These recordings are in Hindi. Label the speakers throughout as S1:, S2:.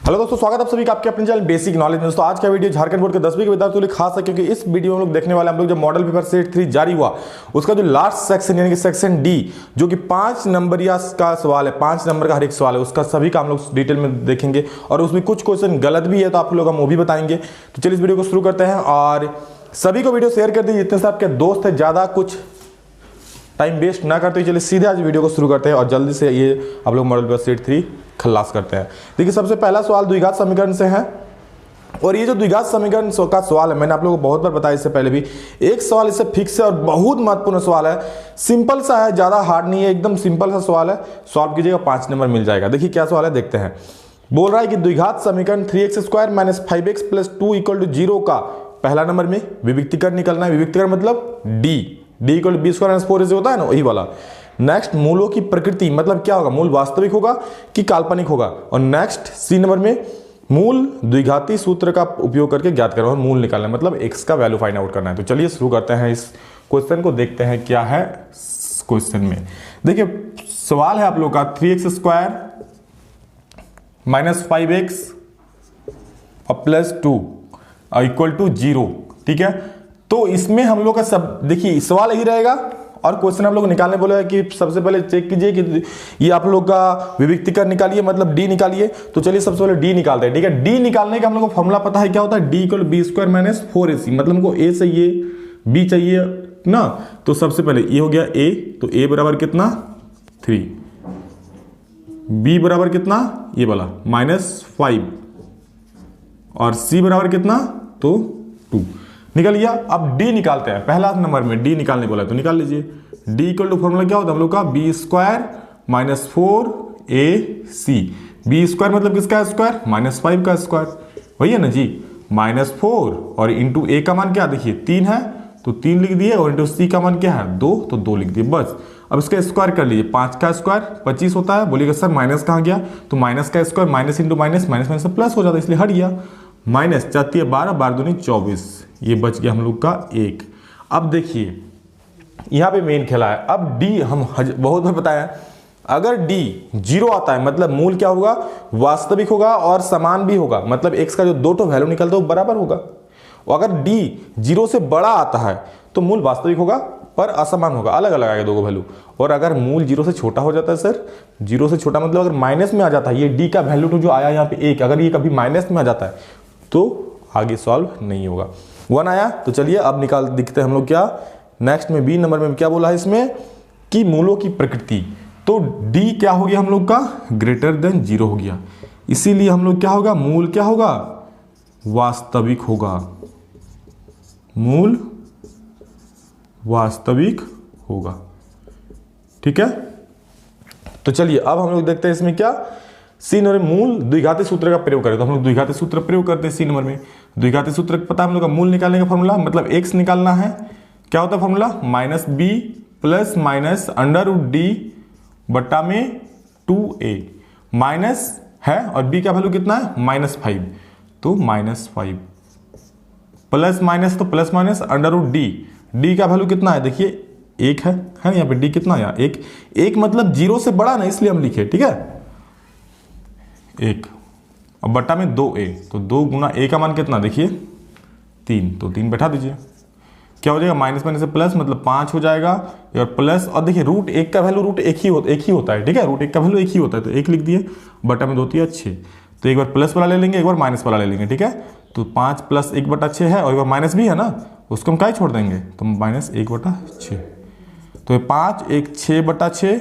S1: हेलो दोस्तों, स्वागत है आप सभी का आपके अपने चैनल बेसिक नॉलेज में। दोस्तों आज का वीडियो झारखंड बोर्ड के 10वीं के विद्यार्थियों के लिए खास है, क्योंकि इस वीडियो में हम लोग देखने वाले हम लोग जब मॉडल पेपर सेट 3 जारी हुआ उसका जो लास्ट सेक्शन यानी कि सेक्शन डी, जो कि 5 नंबर का सवाल है, 5 नंबर का हर एक सवाल है, उसका सभी का हम लोग डिटेल में देखेंगे और उसमें कुछ क्वेश्चन गलत भी है तो आप लोग हम वो भी बताएंगे। तो चलिए इस वीडियो को शुरू करते हैं और सभी को वीडियो शेयर कर दीजिए जितने से आपके दोस्त है। ज़्यादा कुछ टाइम वेस्ट ना करते हुए चलिए सीधे आज वीडियो को शुरू करते हैं और जल्दी से ये आप लोग मॉडल पेपर सेट 3 खल्लास करते हैं। देखिए सबसे पहला सवाल द्विघात समीकरण से है और ये जो द्विघात समीकरण का सवाल है मैंने आप लोगों को बहुत बार बताया इससे पहले भी। एक सवाल इससे फिक्स है और बहुत महत्वपूर्ण सवाल है, सिंपल सा है, ज्यादा हार्ड नहीं है, एकदम सिंपल सा सवाल है। सॉल्व कीजिएगा 5 नंबर मिल जाएगा। देखिए क्या सवाल है देखते हैं। बोल रहा है कि द्विघात समीकरण 3x² - 5x + 2 = 0 का पहला नंबर में विविक्तीकरण निकलना है। विविक्तीकरण मतलब d = b² - 4ac होता है ना, वही वाला। नेक्स्ट मूलों की प्रकृति मतलब क्या होगा, मूल वास्तविक होगा कि काल्पनिक होगा। और नेक्स्ट सी नंबर में मूल द्विघाती सूत्र का उपयोग करके ज्ञात करना, मूल निकालना मतलब x का वैल्यू फाइंड आउट करना है। तो चलिए शुरू करते हैं इस क्वेश्चन को, देखते हैं क्या है क्वेश्चन में। देखिए सवाल है आप लोग का 3x² - 5x + 2 = 0, ठीक है। तो इसमें हम लोग का सब देखिए सवाल यही रहेगा और क्वेश्चन आप लोग निकालने बोला है कि सबसे पहले चेक कीजिए कि ये आप लोग का विविक्तीकरण निकालिए मतलब डी निकालिए। तो चलिए सबसे पहले डी निकालते हैं, ठीक है। डी निकालने का हम लोग को फॉर्मूला पता है क्या होता है, d = b² - 4ac, मतलब हमको a चाहिए b चाहिए ना। तो सबसे पहले ये हो गया a, तो a बराबर कितना 3, b बराबर कितना ये वाला -5 और c बराबर कितना तो 2 निकल गया। अब d निकालते हैं, पहला नंबर में d निकालने बोला तो निकाल लीजिए। d = फॉर्मूला क्या होता है हम लोग का b² - 4ac। b² मतलब किसका स्क्वायर, -5 का स्क्वायर, वही है ना जी। -4 और इंटू a का मान क्या देखिए 3 है तो 3 लिख दिए और इंटू c का मान क्या है 2 तो 2 लिख दिए बस। अब इसका स्क्वायर कर लीजिए, 5 का स्क्वायर 25 होता है। बोलिएगा सर माइनस कहाँ गया, तो माइनस का square minus into minus minus से प्लस हो जाता है इसलिए हट गया। माइनस 4 × 12 12 दूनी 24, ये बच गया हम लोग का 1। अब देखिए यहाँ पे मेन खेला है। अब d हम बहुत बार बताया, अगर d 0 आता है मतलब मूल क्या होगा, वास्तविक होगा और समान भी होगा, मतलब x का जो दो तो वैल्यू निकलता है वो बराबर होगा। और अगर d 0 से बड़ा आता है तो मूल वास्तविक होगा पर असमान होगा, अलग अलग आएगा दो वैल्यू। और अगर मूल 0 से छोटा हो जाता है सर, 0 से छोटा मतलब अगर माइनस में आ जाता है, ये d का वैल्यू तो जो आया यहाँ पे 1, अगर ये कभी माइनस में आ जाता है तो आगे सॉल्व नहीं होगा। 1 आया तो चलिए अब निकाल दिखते हैं हम लोग क्या। नेक्स्ट में बी नंबर में क्या बोला है इसमें कि मूलों की प्रकृति, तो d क्या हो गया हम लोग का > 0 हो गया, इसीलिए हम लोग क्या होगा, मूल क्या होगा वास्तविक होगा, मूल वास्तविक होगा, ठीक है। तो चलिए अब हम लोग देखते हैं इसमें क्या, सी नंबर में मूल द्विघाती सूत्र का प्रयोग करें। तो हम लोग द्विघाती सूत्र प्रयोग करते हैं सी नंबर में। द्विघाती सूत्र पता है हम लोग का, मूल निकालने का फॉर्मूला मतलब x निकालना है, क्या होता है फॉर्मूला -b + √d बट्टा में 2a, माइनस है और b का वैल्यू कितना है -5, तो -5 प्लस माइनस तो प्लस माइनस √d, d का वैल्यू कितना है देखिए 1 है ना, यहाँ पे d कितना है 1 मतलब 0 से बड़ा ना इसलिए हम लिखे, ठीक है 1। अब बट्टा में 2a, तो 2 × a का मान कितना देखिए 3, तो 3 बैठा दीजिए, क्या हो जाएगा माइनस माइनस से प्लस मतलब 5 हो जाएगा और प्लस, और देखिए √1 का वैल्यू √1 ही होता है, ठीक है। √1 का वैल्यू 1 ही होता है तो 1 लिख दिए, बट्टा में 2 × 3 = 6, तो एक बार प्लस वाला ले लेंगे एक बार माइनस वाला ले लेंगे, ठीक है। तो 5 + 1/6 है और एक बार माइनस भी है ना, उसको हम क्या छोड़ देंगे तो -1/6, तो 5 1 6/6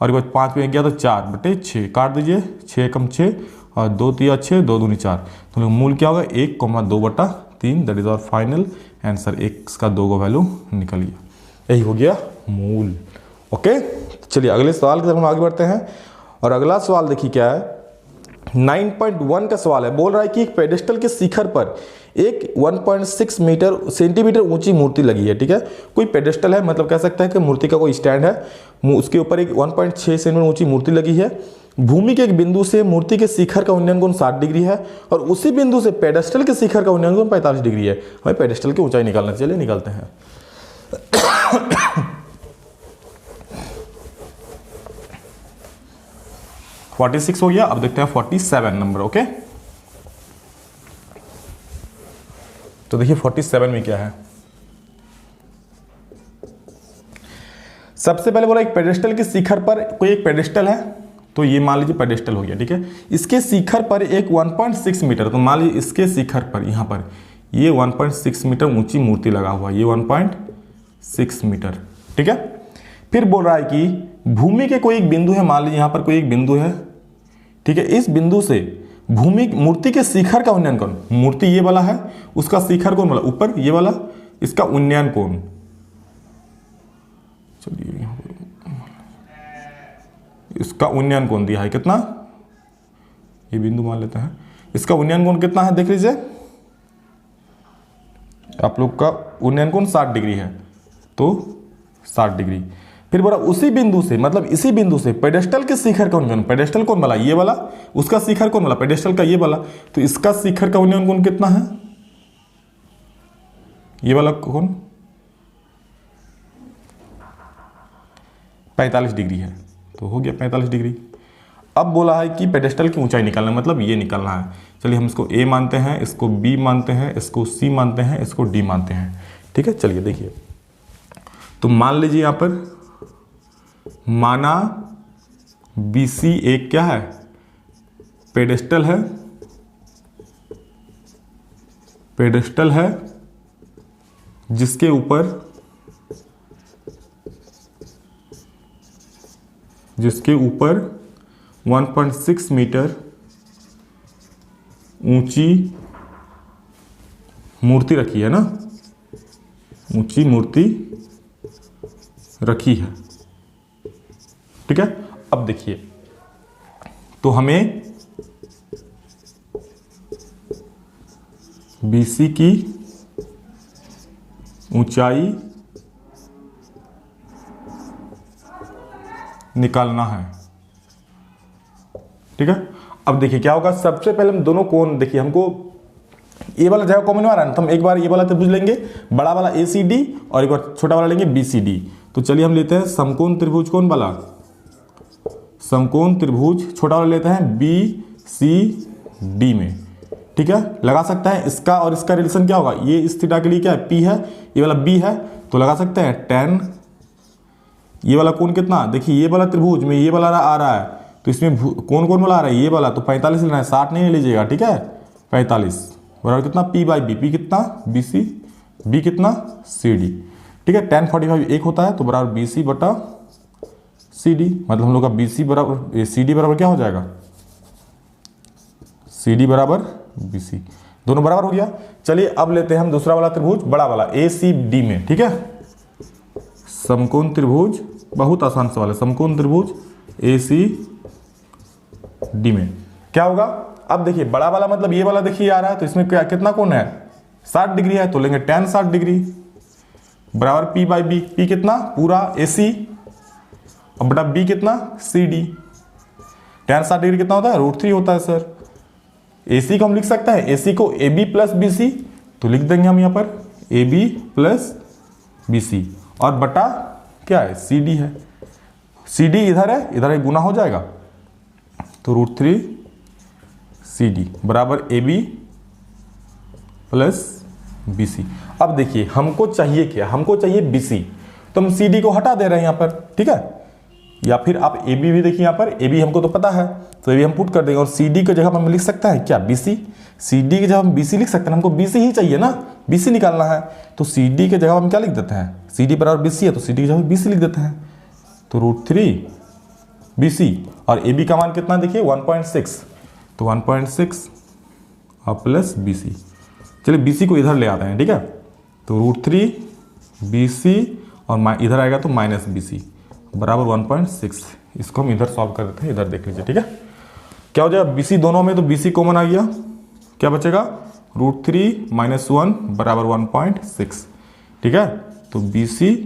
S1: और एक बार 5 में गया तो 4/6 काट दीजिए, 6 × 6 और 2 × 3 = 6, 2 दूनी 4, तो मूल क्या होगा 1,2/3, that is our final answer. x का 2 का वैल्यू निकल गया, यही हो गया मूल। ओके चलिए अगले सवाल की तरफ हम आगे बढ़ते हैं और अगला सवाल देखिए क्या है, 9.1 का सवाल है। बोल रहा है कि एक पेडेस्टल के शिखर पर एक 1.6 सेंटीमीटर ऊंची मूर्ति लगी है, ठीक है। कोई पेडेस्टल है मतलब कह सकता है कि मूर्ति का कोई स्टैंड है, उसके ऊपर एक 1.6 सेंटीमीटर ऊंची मूर्ति लगी है। भूमि के एक बिंदु से मूर्ति के शिखर का उन्नयन कोण 60 डिग्री है और उसी बिंदु से पेडेस्टल के शिखर का उन्नयन कोण 45 डिग्री है। हमें पेडेस्टल की ऊंचाई निकालना, चलिए निकालते हैं। 46 हो गया। अब देखते हैं 47 नंबर। ओके तो देखिए 47 में क्या है। सबसे पहले बोला एक पेडेस्टल के शिखर पर कोई एक पेडेस्टल है, तो ये मान लीजिए पेडेस्टल हो गया, ठीक है। इसके शिखर पर एक 1.6 मीटर, तो मान लीजिए इसके शिखर पर यहाँ पर ये 1.6 मीटर ऊंची मूर्ति लगा हुआ है, ये 1.6 मीटर, ठीक है। फिर बोल रहा है कि भूमि के कोई एक बिंदु है, मान लीजिए यहाँ पर कोई एक बिंदु है, ठीक है। इस बिंदु से भूमि मूर्ति के शिखर का उन्नयन कोण, मूर्ति ये वाला है, उसका शिखर कोण वाला ऊपर ये वाला, इसका उन्नयन कोण, चलिए इसका उन्नयन कोण दिया है कितना, ये बिंदु मान लेते हैं, इसका उन्नयन कोण कितना है देख लीजिए, आप लोग का उन्नयन कोण 60 डिग्री है, तो 60 डिग्री। फिर बोला उसी बिंदु से, मतलब इसी बिंदु से पेडेस्टल के शिखर का उन्नयन, पेडेस्टल कोण वाला ये वाला, उसका शिखर कोण वाला पेडेस्टल का ये वाला, तो इसका शिखर का उन्नयन कोण कितना है, ये वाला कोण 45 डिग्री है, तो हो गया 45 डिग्री। अब बोला है कि पेडेस्टल की ऊंचाई निकालना, मतलब ये निकालना है। चलिए हम इसको A मानते हैं, इसको B मानते हैं, इसको C मानते हैं, इसको D मानते हैं, ठीक है। चलिए देखिए, तो मान लीजिए यहां पर माना BC एक क्या है, पेडेस्टल है, पेडेस्टल है जिसके ऊपर 1.6 मीटर ऊंची मूर्ति रखी है ना, ऊंची मूर्ति रखी है, ठीक है। अब देखिए, तो हमें BC की ऊंचाई निकालना है, ठीक है। अब देखिए क्या होगा, सबसे पहले हम दोनों कोण, देखिए हमको ये वाला जगह कॉमन आ रहा है ना, तो हम एक बार ये वाला त्रिभुज लेंगे, बड़ा वाला ACD, और एक बार छोटा वाला लेंगे BCD। तो चलिए हम लेते हैं समकोण त्रिभुज, कौन वाला, समकोण त्रिभुज, छोटा वाला लेते हैं BCD में, ठीक है। लगा सकते हैं इसका और इसका रिलेशन क्या होगा, ये इस थीटा के लिए क्या है, P है, ये वाला B है, तो लगा सकते हैं tan, ये वाला कोण कितना, देखिए ये वाला त्रिभुज में ये वाला आ रहा है, तो इसमें कौन कौन वाला आ रहा है, ये वाला, तो 45 लेना है, 60 नहीं लीजिएगा, ठीक है। 45 बराबर कितना, P/B, P कितना BC, B कितना CD, ठीक है। tan 45 एक होता है, तो बराबर BC बटा CD, मतलब हम लोग का BC बराबर CD बराबर क्या हो जाएगा, CD बराबर BC, दोनों बराबर हो गया। चलिए अब लेते हैं हम दूसरा वाला त्रिभुज, बड़ा वाला ACD में, ठीक है। समकोण त्रिभुज, बहुत आसान सवाल है, समकोण त्रिभुज ACD में क्या होगा। अब देखिए बड़ा वाला मतलब ये वाला देखिए आ रहा है, तो इसमें क्या कितना कोण है, 60 डिग्री है, तो लेंगे tan 60 डिग्री बराबर P/B, P कितना पूरा AC और बटा B कितना CD। tan 60 डिग्री कितना होता है, √3 होता है सर। AC को हम लिख सकते हैं, AC को AB प्लस BC, तो लिख देंगे हम यहाँ पर AB प्लस BC, और बटा क्या है CD है, CD इधर है, इधर एक गुना हो जाएगा, तो √3 CD बराबर AB प्लस BC। अब देखिए हमको चाहिए क्या, हमको चाहिए BC, तो हम CD को हटा दे रहे हैं यहाँ पर, ठीक है। या फिर आप AB भी देखिए, यहाँ पर AB हमको तो पता है, तो AB हम पुट कर देंगे, और CD की जगह हम लिख सकते हैं क्या, BC, CD की जगह हम BC लिख सकते हैं, हमको BC ही चाहिए ना, BC निकालना है, तो CD की जगह हम क्या लिख देते हैं, CD बराबर BC है, तो CD की जगह BC लिख देते हैं, तो √3 BC, और AB का मान कितना देखिए 1.6, तो 1.6 और प्लस BC। चलिए BC को इधर ले आते हैं, ठीक है, तो √3 BC और इधर आएगा तो माइनस BC बराबर 1.6। इसको हम इधर सॉल्व कर देते हैं, इधर देख लीजिए, ठीक है। क्या हो जाएगा, BC दोनों में, तो BC कॉमन आ गया, क्या बचेगा, √3 - 1 बराबर 1.6, ठीक है। तो BC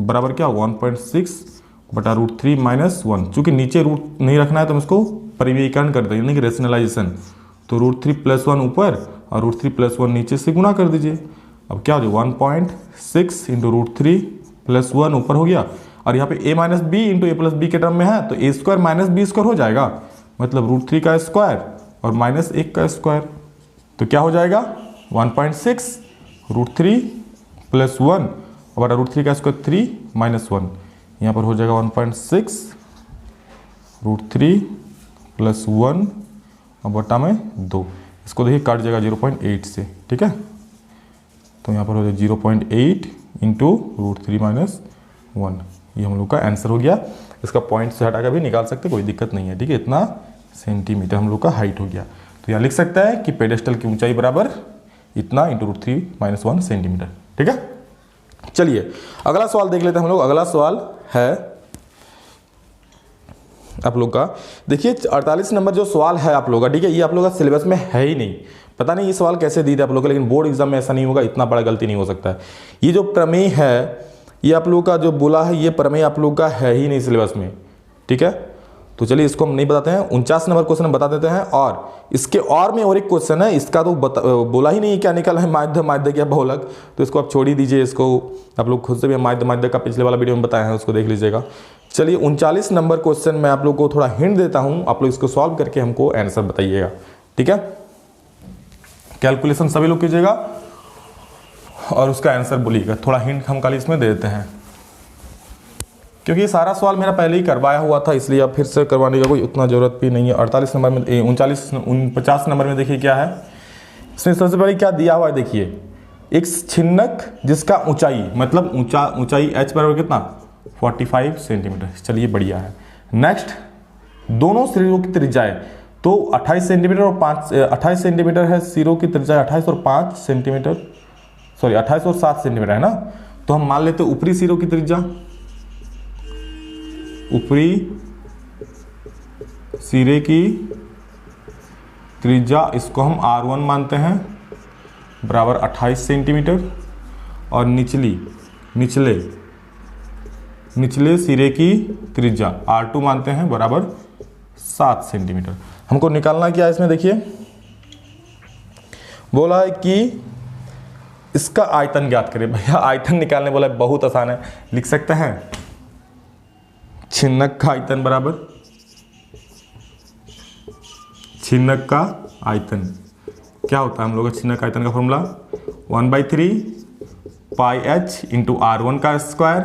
S1: बराबर क्या 1.6 बटा √3 - 1, चूंकि नीचे रूट नहीं रखना है तो हम इसको परिव्ययीकरण कर देंगे, यानी कि रेशनलाइजेशन, तो √3 + 1 ऊपर और √3 + 1 नीचे से गुना कर दीजिए। अब क्या हो जाए 1.6 × √3 + 1 ऊपर हो गया, और यहाँ पे a - b × a + b के टर्म में है, तो a² - b² हो जाएगा, मतलब √3 का स्क्वायर और -1 का स्क्वायर, तो क्या हो जाएगा 1.6 √3 + 1 और √3 का स्क्वायर 3 - 1, यहाँ पर हो जाएगा 1.6 √3 + 1 और बटा में 2। इसको देखिए काट जाएगा 0.8 से, ठीक है। तो यहाँ पर हो जाएगा 0.8 × √3 - 1, ये हम लोग का आंसर हो गया। इसका पॉइंट से हटा कर भी निकाल सकते, कोई दिक्कत नहीं है, ठीक है। इतना सेंटीमीटर हम लोग का हाइट हो गया। तो यहाँ लिख सकता है कि पेडेस्टल की ऊंचाई बराबर इतना × √3 - 1 सेंटीमीटर, ठीक है। चलिए अगला सवाल देख लेते हैं हम लोग। अगला सवाल है आप लोग का, देखिए 48 नंबर जो सवाल है आप लोग का, ठीक है। ये आप लोग का सिलेबस में है ही नहीं, पता नहीं ये सवाल कैसे दिए थे आप लोग का, लेकिन बोर्ड एग्जाम में ऐसा नहीं होगा, इतना बड़ा गलती नहीं हो सकता है। ये जो प्रमेय है, ये आप लोग का जो बोला है, ये प्रमेय आप लोग का है ही नहीं सिलेबस में, ठीक है। तो चलिए इसको हम नहीं बताते हैं। 49 नंबर क्वेश्चन हम बता देते हैं। और इसके और में और एक क्वेश्चन है, इसका तो बोला ही नहीं क्या निकला है, माध्य क्या बहुलक, तो इसको आप छोड़ ही दीजिए। इसको आप लोग खुद से भी माध्य का पिछले वाला वीडियो में बताया है, उसको देख लीजिएगा। चलिए 39 नंबर क्वेश्चन मैं आप लोग को थोड़ा हिंट देता हूं, आप लोग इसको सॉल्व करके हमको आंसर बताइएगा, ठीक है। कैलकुलेशन सभी लोग कीजिएगा और उसका आंसर बोलिएगा। थोड़ा हिंट हम कल इसमें दे देते हैं, क्योंकि ये सारा सवाल मेरा पहले ही करवाया हुआ था, इसलिए अब फिर से करवाने का कोई उतना ज़रूरत भी नहीं है। 48 नंबर में 49 नंबर में देखिए क्या है, इसमें सबसे पहले क्या दिया हुआ है, देखिए एक छिन्नक जिसका ऊंचाई मतलब ऊंचाई h बराबर कितना 45 सेंटीमीटर। चलिए बढ़िया है। नेक्स्ट दोनों सिरों की त्रिज्याएं, तो 28 सेंटीमीटर और 28 सेंटीमीटर है सिरों की त्रिज्या, 28 और 5 सेंटीमीटर, सॉरी 28 और 7 सेंटीमीटर है ना। तो हम मान लेते हैं ऊपरी सिरों की त्रिज्या, ऊपरी सिरे की त्रिज्या इसको हम R1 मानते हैं बराबर 28 सेंटीमीटर, और निचले सिरे की त्रिज्या R2 मानते हैं बराबर 7 सेंटीमीटर। हमको निकालना क्या है इसमें, देखिए बोला है कि इसका आयतन ज्ञात करें। भैया आयतन निकालने बोला है, बहुत आसान है, लिख सकते हैं छिन्नक का आयतन बराबर, छिन्नक का आयतन क्या होता है हम लोग का छिन्नक आयतन का फॉर्मूला 1/3 πh × R1 का स्क्वायर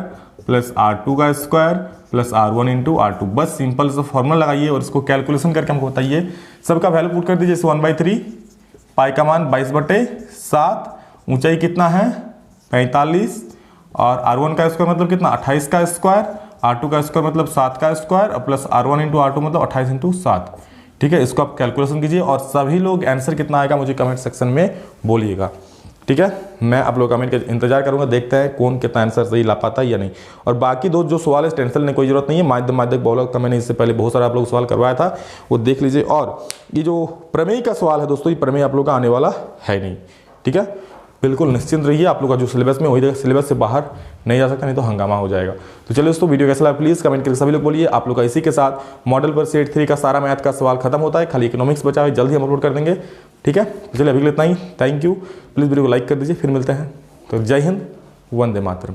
S1: प्लस R2 का स्क्वायर प्लस R1 × R2। बस सिंपल सा फॉर्मूला लगाइए और इसको कैलकुलेशन करके हमको बताइए। सबका वैल्यू पुट कर दीजिए। 1/3 पाई का मान 22/7, ऊंचाई कितना है 45, और R1 का स्क्वायर मतलब कितना 28 का स्क्वायर, R2 का स्क्वायर मतलब 7 का स्क्वायर, और प्लस R1 × R2 मतलब 28 × 7, ठीक है। इसको आप कैलकुलेशन कीजिए और सभी लोग आंसर कितना आएगा मुझे कमेंट सेक्शन में बोलिएगा, ठीक है। मैं आप लोग कमेंट का इंतजार करूंगा, देखते हैं कौन कितना आंसर सही ला पाता है या नहीं। और बाकी दो जो सवाल है टेंशन लेने कोई जरूरत नहीं है, माध्यक बहुलक का मैंने इससे पहले बहुत सारा आप लोग सवाल करवाया था, वो देख लीजिए। और ये जो प्रमेय का सवाल है दोस्तों, ये प्रमेय आप लोग का आने वाला है नहीं, ठीक है। बिल्कुल निश्चिंत रहिए, आप लोग का जो सिलेबस में वही सिलेबस से बाहर नहीं जा सकता, नहीं तो हंगामा हो जाएगा। तो चलिए दोस्तों वीडियो कैसा लगा प्लीज़ कमेंट करके सभी लोग बोलिए। आप लोग का इसी के साथ मॉडल पर सेट 3 का सारा मैथ का सवाल खत्म होता है, खाली इकोनॉमिक्स बचा है, जल्द ही हम अपलोड कर देंगे, ठीक है। तो चलिए अभी इतना ही, थैंक यू। प्लीज़ वीडियो को लाइक कर दीजिए, फिर मिलते हैं। तो जय हिंद, वंदे मातरम।